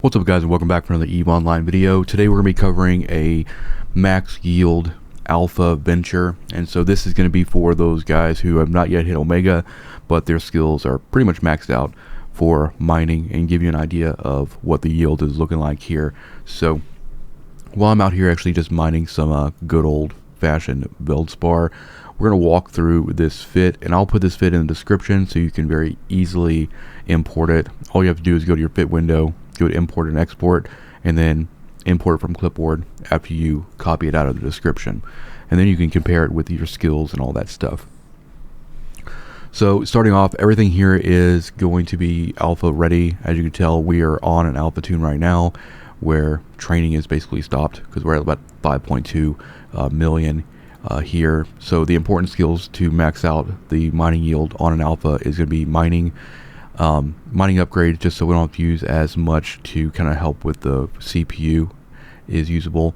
What's up, guys, and welcome back for another EVE Online video. Today we're going to be covering a max yield alpha venture, and so this is going to be for those guys who have not yet hit Omega, but their skills are pretty much maxed out for mining, and give you an idea of what the yield is looking like here. So while I'm out here actually just mining some good old-fashioned Veldspar, we're going to walk through this fit, and I'll put this fit in the description so you can very easily import it. All you have to do is go to your fit window, go to import and export, and then import it from clipboard after you copy it out of the description, and then you can compare it with your skills and all that stuff. So starting off, everything here is going to be alpha ready. As you can tell, we are on an alpha tune right now where training is basically stopped because we're at about 5.2 million here. So the important skills to max out the mining yield on an alpha is going to be mining upgrades, just so we don't have to use as much to kind of help with the CPU is usable.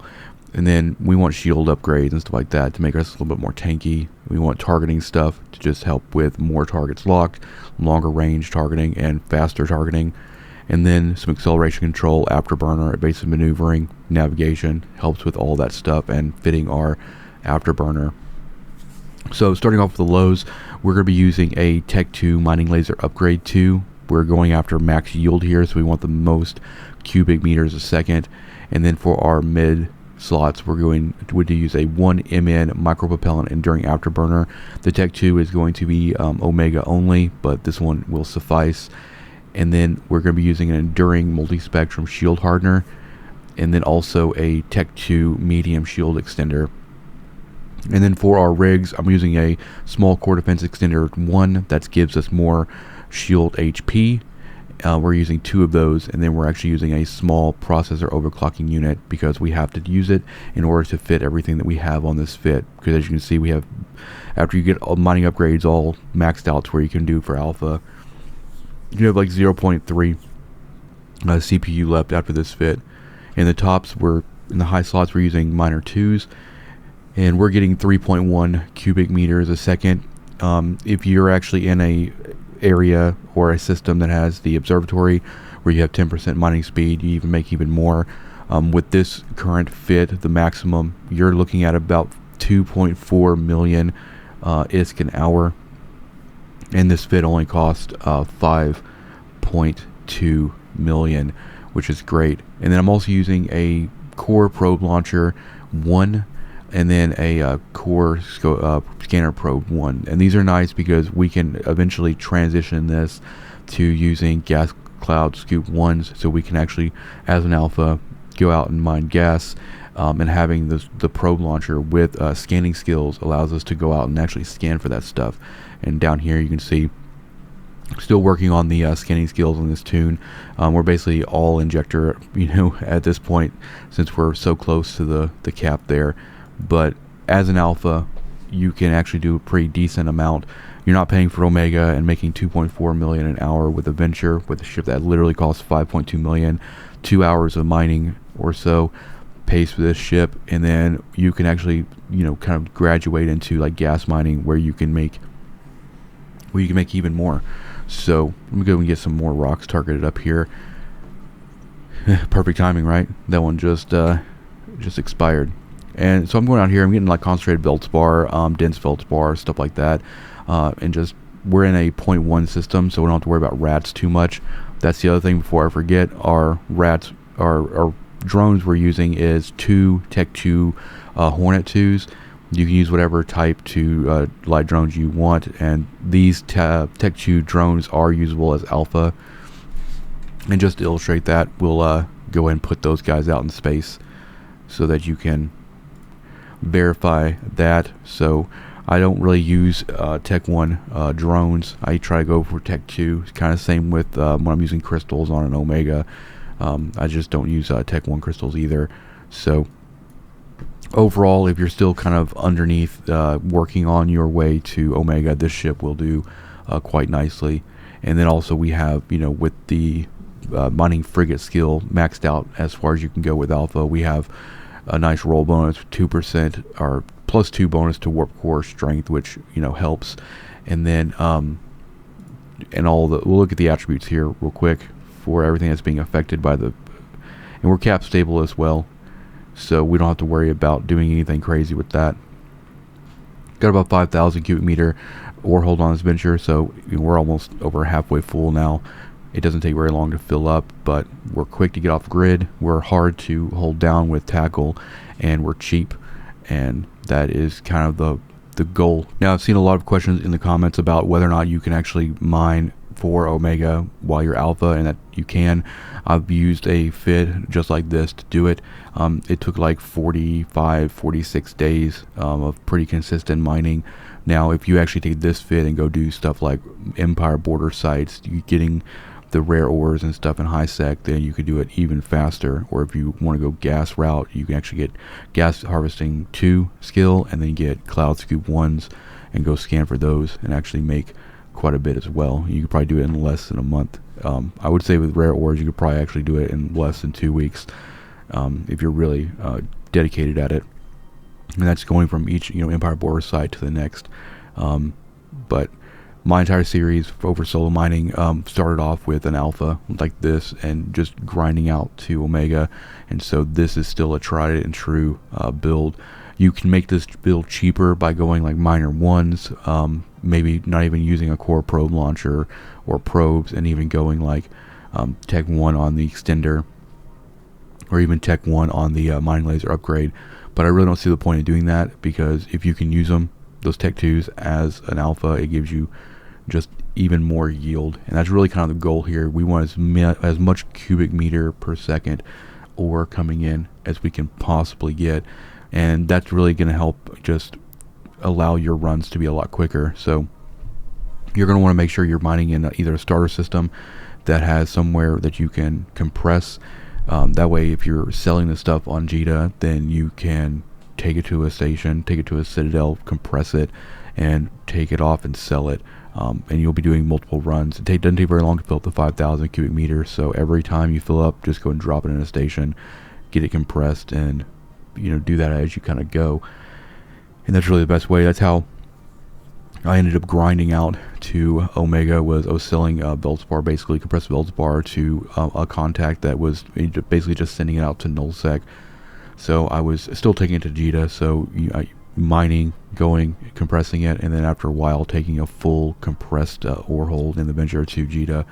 And then we want shield upgrades and stuff like that to make us a little bit more tanky. We want targeting stuff to just help with more targets locked, longer range targeting, and faster targeting. And then some acceleration control, afterburner, evasive maneuvering, navigation helps with all that stuff and fitting our afterburner. So starting off with the lows, we're going to be using a Tech 2 mining laser upgrade 2. We're going after max yield here, so we want the most cubic meters a second. And then for our mid slots, we're going to use a 1 MN micropropellant enduring afterburner. The Tech 2 is going to be Omega only, but this one will suffice. And then we're going to be using an enduring multispectrum shield hardener, and then also a Tech 2 medium shield extender. And then for our rigs, I'm using a small core defense extender 1 that gives us more shield HP. We're using 2 of those, and then we're actually using a small processor overclocking unit because we have to use it in order to fit everything that we have on this fit. Because as you can see, we have, after you get all mining upgrades all maxed out to where you can do for alpha, you have like 0.3 CPU left after this fit. In the tops, in the high slots, we're using miner 2s. And we're getting 3.1 cubic meters a second. If you're actually in a area or a system that has the observatory where you have 10% mining speed, you even make even more. With this current fit, the maximum, you're looking at about 2.4 million ISK an hour. And this fit only cost 5.2 million, which is great. And then I'm also using a core probe launcher 1, and then a core scanner probe 1, and these are nice because we can eventually transition this to using gas cloud scoop 1s, so we can actually, as an alpha, go out and mine gas, and having the probe launcher with scanning skills allows us to go out and actually scan for that stuff. And down here you can see, still working on the scanning skills on this tune. We're basically all injector, at this point, since we're so close to the cap there. But as an alpha, you can actually do a pretty decent amount. You're not paying for Omega and making 2.4 million an hour with a venture, with a ship that literally costs 5.2 million. 2 hours of mining or so pays for this ship, and then you can actually, kind of graduate into like gas mining where you can make even more. So let me go and get some more rocks targeted up here. Perfect timing, right? That one just expired. And so I'm going out here, I'm getting like concentrated Veldspar, dense Veldspar, stuff like that. And just, we're in a 0.1 system, so we don't have to worry about rats too much. That's the other thing before I forget. Our rats, our drones we're using is 2 Tech 2 Hornet 2s. You can use whatever type to light drones you want, and these Tech 2 drones are usable as alpha. And just to illustrate that, we'll go ahead and put those guys out in space so that you can verify that. So I don't really use Tech 1 drones. I try to go for Tech 2. It's kind of same with when I'm using crystals on an Omega. I just don't use Tech 1 crystals either. So overall, if you're still kind of underneath working on your way to Omega, this ship will do quite nicely. And then also we have, with the mining frigate skill maxed out as far as you can go with alpha, we have a nice roll bonus, 2% or +2 bonus to warp core strength, which helps. And then we'll look at the attributes here real quick for everything that's being affected by the and we're cap stable as well, so we don't have to worry about doing anything crazy with that. Got about 5,000 cubic meter ore hold on this venture, so we're almost over halfway full now. It doesn't take very long to fill up, but we're quick to get off grid. We're hard to hold down with tackle, and we're cheap, and that is kind of the goal. Now, I've seen a lot of questions in the comments about whether or not you can actually mine for Omega while you're alpha, and that you can. I've used a FID just like this to do it. It took like 46 days of pretty consistent mining. Now, if you actually take this FID and go do stuff like Empire border sites, you're getting the rare ores and stuff in high sec, then you could do it even faster. Or if you want to go gas route, you can actually get gas harvesting 2 skill, and then get cloud scoop 1s and go scan for those and actually make quite a bit as well. You could probably do it in less than a month. I would say with rare ores, you could probably actually do it in less than 2 weeks if you're really dedicated at it. And that's going from each Empire border site to the next. But my entire series over solo mining started off with an alpha like this and just grinding out to Omega, and so this is still a tried and true build. You can make this build cheaper by going like miner 1s, maybe not even using a core probe launcher or probes, and even going like Tech 1 on the extender, or even Tech 1 on the mining laser upgrade. But I really don't see the point in doing that, because if you can use them, those Tech 2s, as an alpha, it gives you just even more yield, and that's really kind of the goal here. We want as much cubic meter per second ore coming in as we can possibly get, and that's really going to help just allow your runs to be a lot quicker. So you're going to want to make sure you're mining in either a starter system that has somewhere that you can compress. That way, if you're selling the stuff on Jita, then you can take it to a station, take it to a Citadel, compress it, and take it off and sell it. And you'll be doing multiple runs. It doesn't take very long to fill up the 5,000 cubic meters, so every time you fill up, just go and drop it in a station, get it compressed, and do that as you kind of go. And that's really the best way. That's how I ended up grinding out to Omega. I was selling Veldspar, basically compressed Veldspar, to a contact that was basically just sending it out to nullsec. So I was still taking it to Jita, so mining, going, compressing it, and then after a while taking a full compressed ore hold in the venture to Jita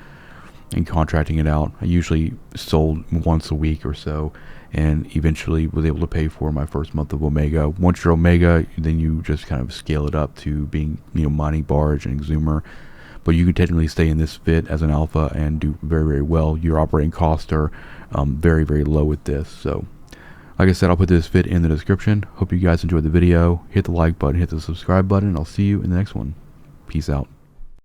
and contracting it out. I usually sold once a week or so, and eventually was able to pay for my first month of Omega. Once you're Omega, then you just kind of scale it up to being mining barge and exhumer. But you can technically stay in this fit as an alpha and do very, very well. Your operating costs are very, very low with this. So like I said, I'll put this fit in the description. Hope you guys enjoyed the video. Hit the like button, hit the subscribe button. I'll see you in the next one. Peace out.